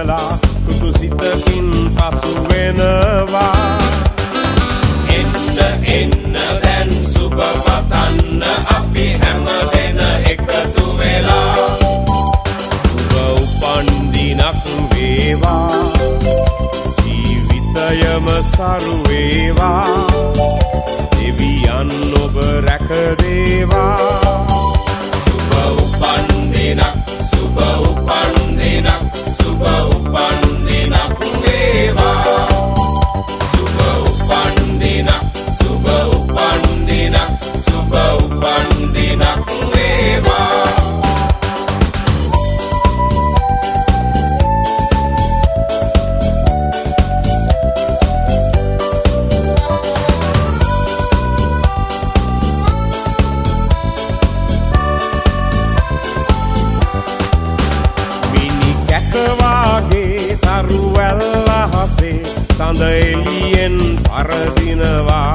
කලා තුතු සිතකින් පසු වෙනවා. එන්න එන්න දැන් සුබ පතන්න අපි හැම දෙන එකතු වෙලා. සුබ උපන්දිනක් වේවා, ජීවිතයම සරු වේවා, දෙවියන් ඔබ රැකදේවා. සුබ උපන්දිනක් සුබ උපන්දිනක් සුබ උපන්දිනක් වේවා. සුබ උපන්දිනක් සුබ උපන්දිනක් සුබ උපන්දිනක් වේවා. කැකවාගේ තරුවැල්ල හසේ සඳ එළියෙන් පරදිනවා.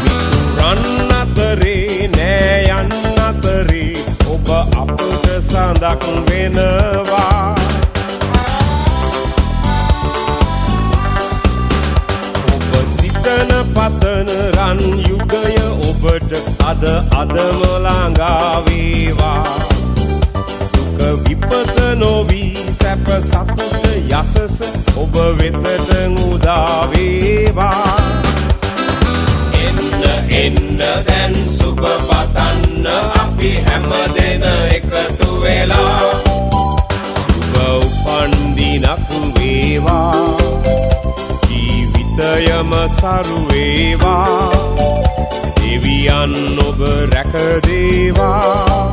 මිතුරන් අතරේ නෑ යන්න අතරේ ඔබ අපට සඳක් වෙනවා. ඔබ සිතන පතන රන් යුගය ඔබට අද අදම ළඟා වේවා. විපත නොවී සැප සතුට යසස ඔබ වෙතට උදා වේවා. එන්න එන්න දැන් සුබ පතන්න අපි හැම දෙන එකතු වෙලා. සුබ උපන්දිනක් වේවා, ජීවිතයම සරු වේවා, දෙවියන් ඔබ රැකදේවා.